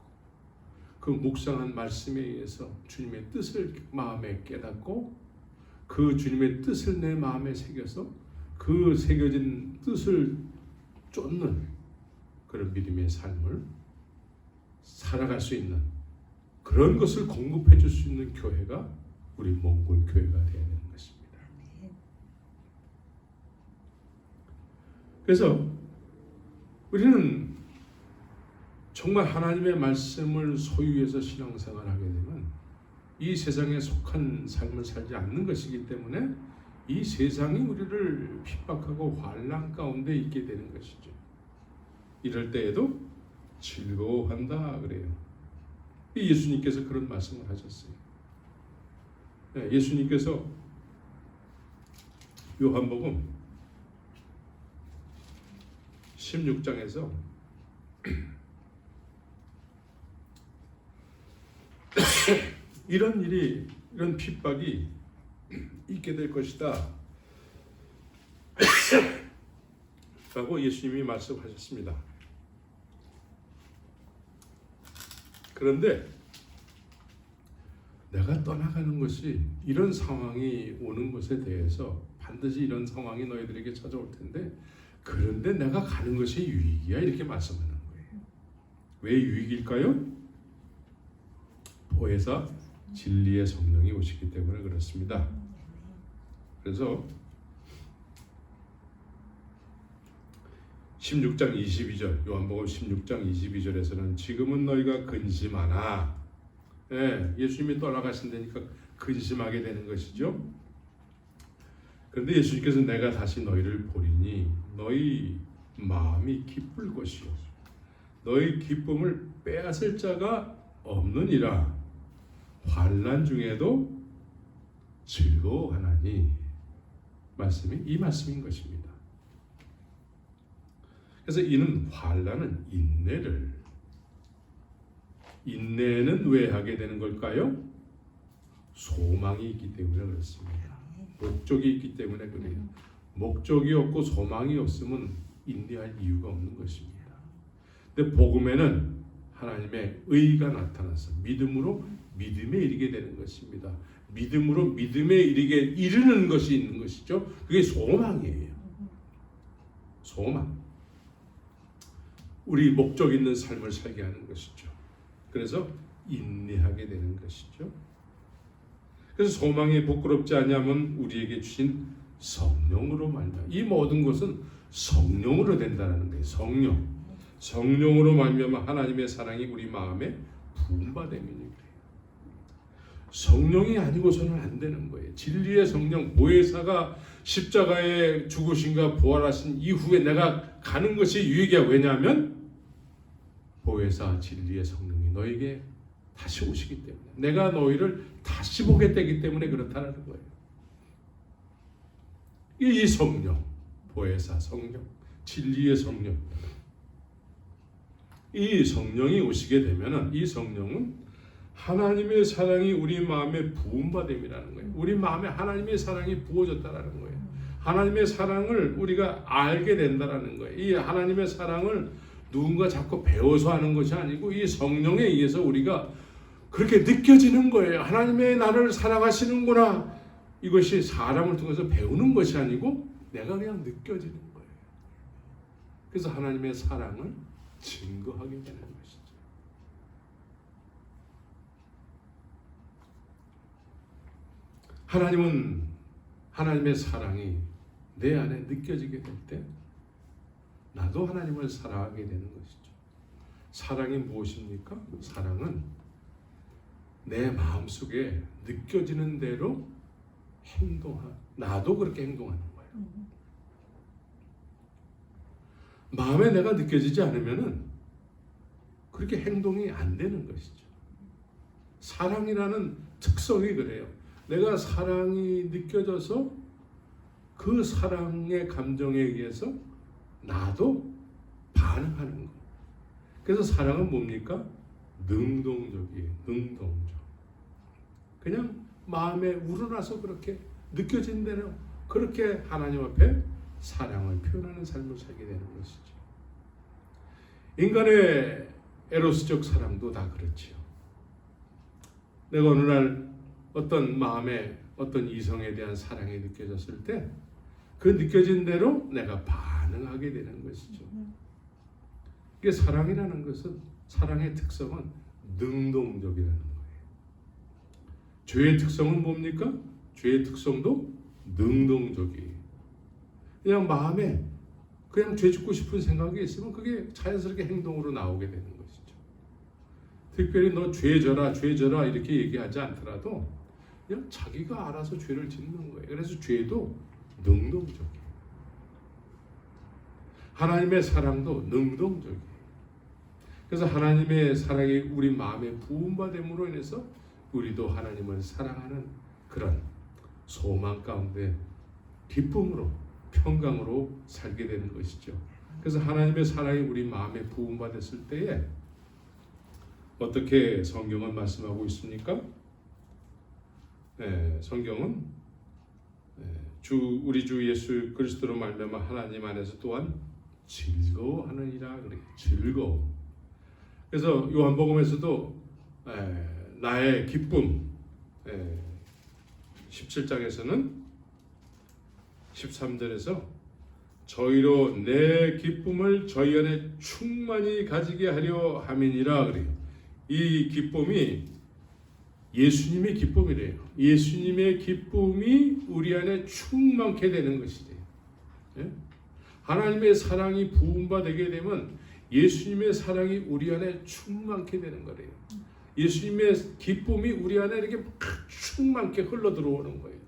그 묵상한 말씀에 의해서 주님의 뜻을 마음에 깨닫고 그 주님의 뜻을 내 마음에 새겨서 그 새겨진 뜻을 쫓는 그런 믿음의 삶을 살아갈 수 있는 그런 것을 공급해 줄 수 있는 교회가 우리 몽골 교회가 되어야 되는 것입니다. 그래서 우리는 정말 하나님의 말씀을 소유해서 신앙생활을 하게 되면 이 세상에 속한 삶을 살지 않는 것이기 때문에 이 세상이 우리를 핍박하고 환난 가운데 있게 되는 것이죠. 이럴 때에도 즐거워한다 그래요. 예수님께서 그런 말씀을 하셨어요. 예수님께서 요한복음 16장에서 이런 핍박이 있게 될 것이다 라고 예수님이 말씀하셨습니다. 그런데 내가 떠나가는 것이, 이런 상황이 오는 것에 대해서 반드시 이런 상황이 너희들에게 찾아올 텐데 그런데 내가 가는 것이 유익이야 이렇게 말씀하는 거예요. 왜 유익일까요? 보혜사 진리의 성령이 오시기 때문에 그렇습니다. 그래서 16장 22절 요한복음 16장 22절에서는 지금은 너희가 근심하나, 예수님이 떠나가신다니까 근심하게 되는 것이죠. 그런데 예수님께서 내가 다시 너희를 보리니 너희 마음이 기쁠 것이요 너희 기쁨을 빼앗을 자가 없느니라. 환난 중에도 즐거워하나니, 말씀이 이 말씀인 것입니다. 그래서 이는 환난은 인내는 왜 하게 되는 걸까요? 소망이 있기 때문에 그렇습니다. 목적이 있기 때문에 그래요. 목적이 없고 소망이 없으면 인내할 이유가 없는 것입니다. 근데 복음에는 하나님의 의가 나타나서 믿음으로 믿음에 이르게 되는 것입니다. 믿음으로 믿음에 이르는 것이 있는 것이죠. 그게 소망이에요. 소망. 우리 목적 있는 삶을 살게 하는 것이죠. 그래서 인내하게 되는 것이죠. 그래서 소망이 부끄럽지 않냐면 우리에게 주신 성령으로 말미암아, 이 모든 것은 성령으로 된다는 거예요. 성령으로 말미암아 하나님의 사랑이 우리 마음에 부음받음이니 그래요. 성령이 아니고서는 안 되는 거예요. 진리의 성령, 보혜사가 십자가에 죽으신가 부활하신 이후에 내가 가는 것이 유익이야. 왜냐하면 보혜사 진리의 성령이 너에게 다시 오시기 때문에, 내가 너희를 다시 보게 되기 때문에 그렇다는 거예요. 이 성령, 보혜사 성령, 진리의 성령, 이 성령이 오시게 되면은 이 성령은 하나님의 사랑이 우리 마음에 부음받음이라는 거예요. 우리 마음에 하나님의 사랑이 부어졌다라는 거예요. 하나님의 사랑을 우리가 알게 된다라는 거예요. 이 하나님의 사랑을 누군가 자꾸 배워서 하는 것이 아니고 이 성령에 의해서 우리가 그렇게 느껴지는 거예요. 하나님의 나를 사랑하시는구나. 이것이 사람을 통해서 배우는 것이 아니고 내가 그냥 느껴지는 거예요. 그래서 하나님의 사랑을 증거하게 되는 것이죠. 하나님은 하나님의 사랑이 내 안에 느껴지게 될 때 나도 하나님을 사랑하게 되는 것이죠. 사랑이 무엇입니까? 사랑은 내 마음속에 느껴지는 대로 나도 그렇게 행동하는 거예요. 마음에 내가 느껴지지 않으면은 그렇게 행동이 안 되는 것이죠. 사랑이라는 특성이 그래요. 내가 사랑이 느껴져서 그 사랑의 감정에 의해서 나도 반응하는 거예요. 그래서 사랑은 뭡니까? 능동적이에요. 능동적. 그냥 마음에 우러나서 그렇게 느껴진 대로 그렇게 하나님 앞에 사랑을 표현하는 삶을 살게 되는 것이죠. 인간의 에로스적 사랑도 다 그렇지요. 내가 어느 날 어떤 마음에 어떤 이성에 대한 사랑이 느껴졌을 때 그 느껴진 대로 내가 반응하게 되는 것이죠. 이게 사랑이라는 것은, 사랑의 특성은 능동적이라는 거예요. 죄의 특성은 뭡니까? 죄의 특성도 능동적이에요. 그냥 마음에 그냥 죄 짓고 싶은 생각이 있으면 그게 자연스럽게 행동으로 나오게 되는 것이죠. 특별히 너 죄 져라 이렇게 얘기하지 않더라도 그냥 자기가 알아서 죄를 짓는 거예요. 그래서 죄도 능동적이에요. 하나님의 사랑도 능동적이에요. 그래서 하나님의 사랑이 우리 마음에 부음받음으로 인해서 우리도 하나님을 사랑하는 그런 소망 가운데 기쁨으로 평강으로 살게 되는 것이죠. 그래서 하나님의 사랑이 우리 마음에 부음받았을 때에 어떻게 성경은 말씀하고 있습니까? 성경은 우리 주 예수 그리스도로 말미암아 하나님 안에서 또한 즐거워하느니라 그래요. 즐거움. 그래서 요한복음에서도 나의 기쁨 17장에서는 13절에서 저희로 내 기쁨을 저희 안에 충만히 가지게 하려 함이니라 그래요. 이 기쁨이 예수님의 기쁨이래요. 예수님의 기쁨이 우리 안에 충만케 되는 것이래요. 하나님의 사랑이 부음받게 되면 예수님의 사랑이 우리 안에 충만케 되는 거래요. 예수님의 기쁨이 우리 안에 이렇게 충만케 흘러 들어오는 거예요.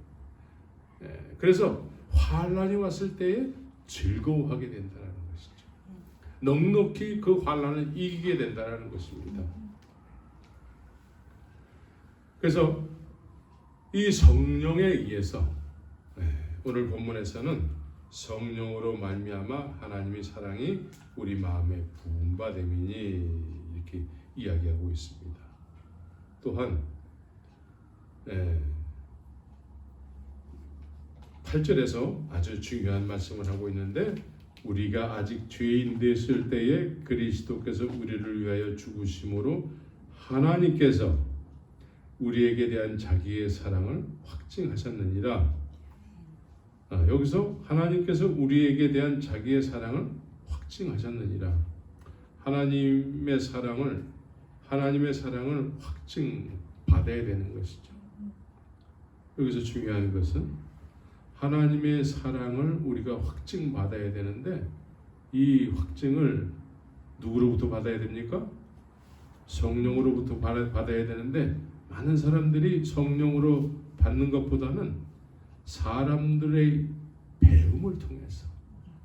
그래서 환난이 왔을 때에 즐거워하게 된다는 것이죠. 넉넉히 그 환난을 이기게 된다는 것입니다. 그래서 이 성령에 의해서 오늘 본문에서는 성령으로 말미암아 하나님의 사랑이 우리 마음에 부음받음이니 이렇게 이야기하고 있습니다. 또한 8절에서 아주 중요한 말씀을 하고 있는데 우리가 아직 죄인 됐을 때에 그리스도께서 우리를 위하여 죽으심으로 하나님께서 우리에게 대한 자기의 사랑을 확증하셨느니라. 여기서 하나님께서 우리에게 대한 자기의 사랑을 확증하셨느니라. 하나님의 사랑을 확증받아야 되는 것이죠. 여기서 중요한 것은 하나님의 사랑을 우리가 확증받아야 되는데 이 확증을 누구로부터 받아야 됩니까? 성령으로부터 받아야 되는데 많은 사람들이 성령으로 받는 것보다는 사람들의 배움을 통해서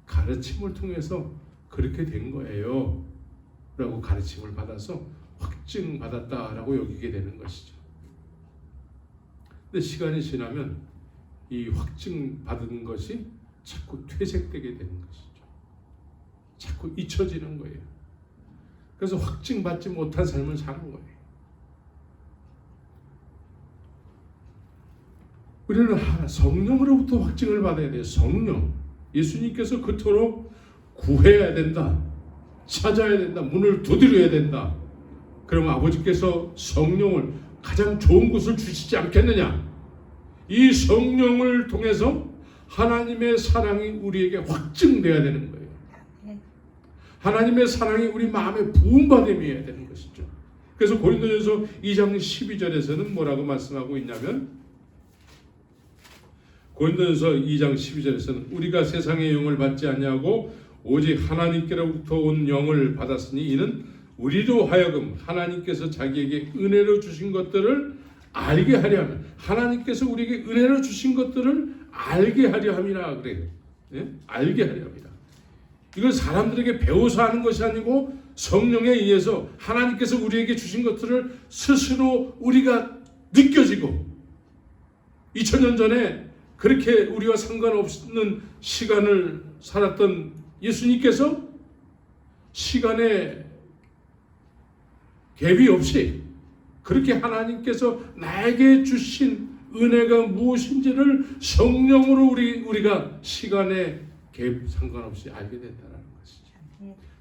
가르침을 통해서 그렇게 된 거예요 라고 가르침을 받아서 확증받았다라고 여기게 되는 것이죠. 근데 시간이 지나면 이 확증받은 것이 자꾸 퇴색되게 되는 것이죠. 자꾸 잊혀지는 거예요. 그래서 확증받지 못한 삶을 사는 거예요. 우리는 성령으로부터 확증을 받아야 돼요. 성령. 예수님께서 그토록 구해야 된다. 찾아야 된다. 문을 두드려야 된다. 그러면 아버지께서 성령을 가장 좋은 것을 주시지 않겠느냐? 이 성령을 통해서 하나님의 사랑이 우리에게 확증돼야 되는 거예요. 하나님의 사랑이 우리 마음에 부음받음이어야 되는 것이죠. 그래서 고린도전서 2장 12절에서는 뭐라고 말씀하고 있냐면 고린도전서 2장 12절에서는 우리가 세상의 영을 받지 아니하고 오직 하나님께로부터 온 영을 받았으니 이는 우리로 하여금 하나님께서 자기에게 은혜로 주신 것들을 알게 하려 하면, 하나님께서 우리에게 은혜로 주신 것들을 알게 하려 함이라 그래요. 예? 알게 하려 합니다. 이걸 사람들에게 배워서 하는 것이 아니고 성령에 의해서 하나님께서 우리에게 주신 것들을 스스로 우리가 느껴지고, 2000년 전에 그렇게 우리와 상관없는 시간을 살았던 예수님께서 시간에 갭이 없이 그렇게 하나님께서 나에게 주신 은혜가 무엇인지를 성령으로 우리가 시간에 갭 상관없이 알게 된다는 것이죠.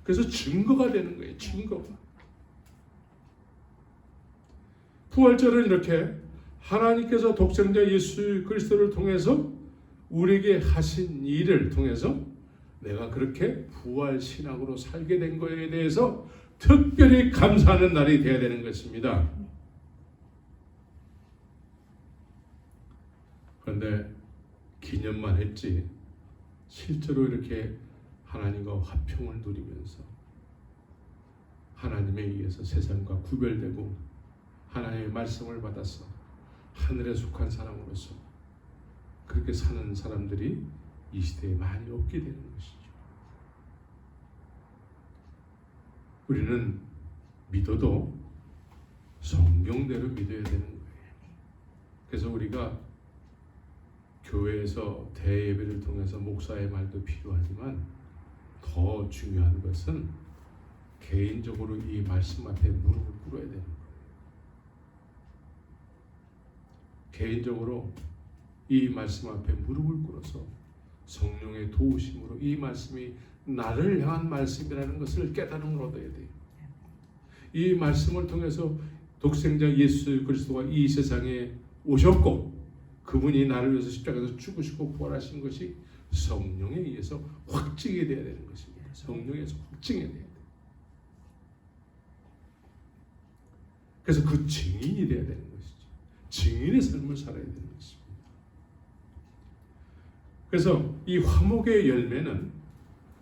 그래서 증거가 되는 거예요. 증거가. 부활절은 이렇게 하나님께서 독생자 예수 그리스도를 통해서 우리에게 하신 일을 통해서 내가 그렇게 부활 신앙으로 살게 된 거에 대해서 특별히 감사하는 날이 되어야 되는 것입니다. 그런데 기념만 했지 실제로 이렇게 하나님과 화평을 누리면서 하나님에 의해서 세상과 구별되고 하나님의 말씀을 받아서 하늘에 속한 사람으로서 그렇게 사는 사람들이 이 시대에 많이 없게 되는 것이죠. 우리는 믿어도 성경대로 믿어야 되는 거예요. 그래서 우리가 교회에서 대예배를 통해서 목사의 말도 필요하지만 더 중요한 것은 개인적으로 이 말씀 앞에 무릎을 꿇어야 되는 거예요. 개인적으로 이 말씀 앞에 무릎을 꿇어서 성령의 도우심으로 이 말씀이 나를 향한 말씀이라는 것을 깨달음을 얻어야 돼요. 이 말씀을 통해서 독생자 예수 그리스도가 이 세상에 오셨고 그분이 나를 위해서 십자가에서 죽으시고 부활하신 것이 성령에 의해서 확증이 되어야 되는 것입니다. 성령에서 확증해야 돼요. 그래서 그 증인이 되어야 되는 것이죠. 증인의 삶을 살아야 되는 것입니다. 그래서 이 화목의 열매는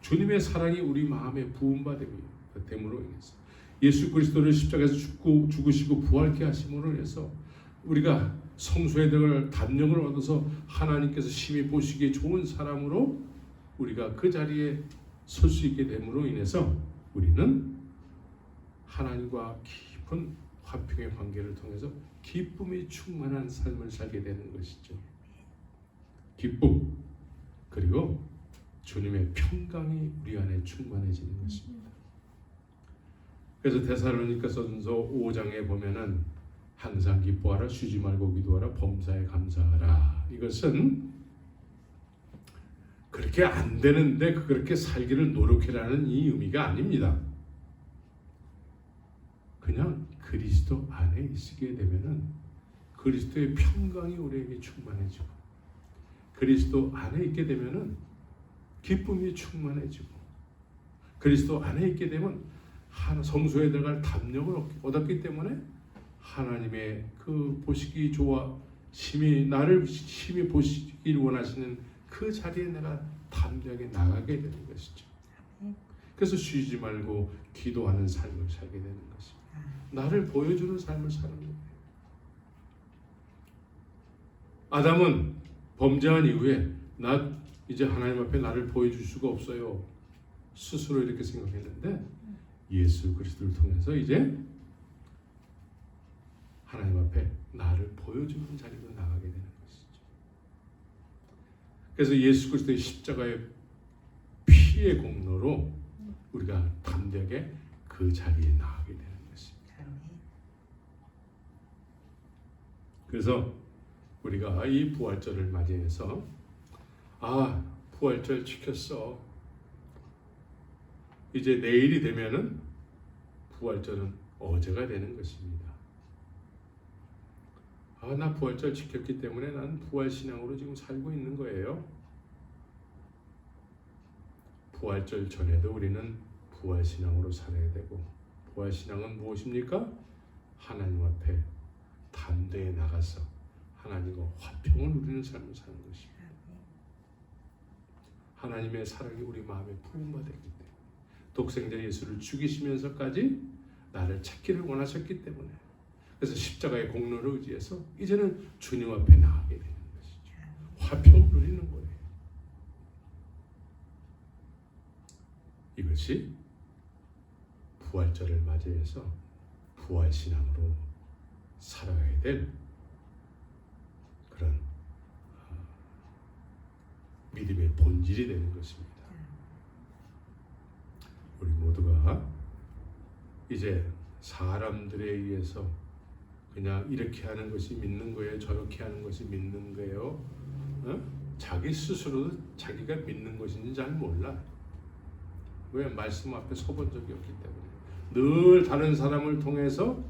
주님의 사랑이 우리 마음에 부음받음으로 인해서 예수 그리스도를 십자가에서 죽으시고 부활케 하심으로 인해서 우리가 성소에 들어갈 담력을 얻어서 하나님께서 심히 보시기에 좋은 사람으로 우리가 그 자리에 설 수 있게 됨으로 인해서 우리는 하나님과 깊은 화평의 관계를 통해서 기쁨이 충만한 삶을 살게 되는 것이죠. 기쁨 그리고 주님의 평강이 우리 안에 충만해지는 것입니다. 그래서 데살로니가전서 5장에 보면은 항상 기뻐하라, 쉬지 말고 기도하라, 범사에 감사하라. 이것은 그렇게 안 되는데 그렇게 살기를 노력해라는 이 의미가 아닙니다. 그냥 그리스도 안에 있게 되면은 그리스도의 평강이 우리에게 충만해지고 그리스도 안에 있게 되면은 기쁨이 충만해지고 그리스도 안에 있게 되면 성소에 들어갈 담력을 얻었기 때문에 하나님의 그 보시기 좋아 나를 심히 보시길 원하시는 그 자리에 내가 담대하게 나가게 되는 것이죠. 그래서 쉬지 말고 기도하는 삶을 살게 되는 것입니다. 나를 보여주는 삶을 사는 거예요. 아담은 범죄한 이후에 나 이제 하나님 앞에 나를 보여줄 수가 없어요. 스스로 이렇게 생각했는데 예수 그리스도를 통해서 이제 하나님 앞에 나를 보여주는 자리로 나가게 되는 것이죠. 그래서 예수 그리스도의 십자가의 피의 공로로 우리가 담대하게 그 자리에 나가게 되는 것입니다. 그래서 우리가 이 부활절을 맞이해서 부활절 지켰어. 이제 내일이 되면은 부활절은 어제가 되는 것입니다. 나 부활절 지켰기 때문에 나는 부활신앙으로 지금 살고 있는 거예요. 부활절 전에도 우리는 부활신앙으로 살아야 되고 부활신앙은 무엇입니까? 하나님 앞에 담대히 나가서 하나님과 화평을 누리는 삶을 사는 것입니다. 하나님의 사랑이 우리 마음에 부음받았기 때문에 독생자 예수를 죽이시면서까지 나를 찾기를 원하셨기 때문에 그래서 십자가의 공로를 의지해서 이제는 주님 앞에 나가게 되는 것이죠. 화평을 누리는 거예요. 이것이 부활절을 맞이해서 부활신앙으로 살아가야 될 그런 믿음의 본질이 되는 것입니다. 우리 모두가 이제 사람들에 의해서 그냥 이렇게 하는 것이 믿는 거예요, 저렇게 하는 것이 믿는 거예요. 자기 스스로도 자기가 믿는 것인지 잘 몰라. 왜? 말씀 앞에 서본 적이 없기 때문에. 늘 다른 사람을 통해서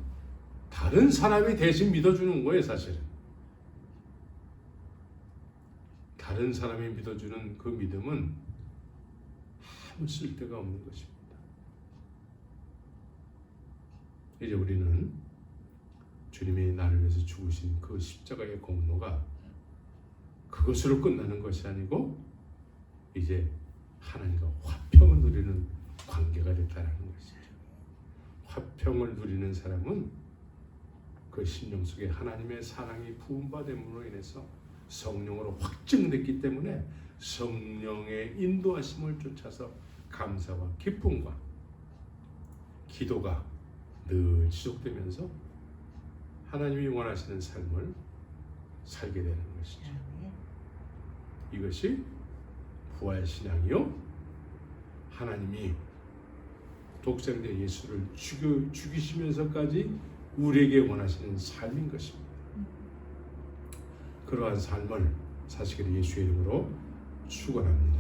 다른 사람이 대신 믿어주는 거예요, 사실은. 다른 사람이 믿어주는 그 믿음은 아무 쓸데가 없는 것입니다. 이제 우리는 주님이 나를 위해서 죽으신 그 십자가의 공로가 그것으로 끝나는 것이 아니고 이제 하나님과 화평을 누리는 관계가 됐다는 것이죠. 화평을 누리는 사람은 그 심령 속에 하나님의 사랑이 부음받음으로 인해서 성령으로 확증됐기 때문에 성령의 인도하심을 쫓아서 감사와 기쁨과 기도가 늘 지속되면서 하나님이 원하시는 삶을 살게 되는 것이죠. 이것이 부활신앙이요, 하나님이 독생자 예수를 죽이시면서까지 우리에게 원하시는 삶인 것입니다. 그러한 삶을 사실 예수의 이름으로 축원합니다.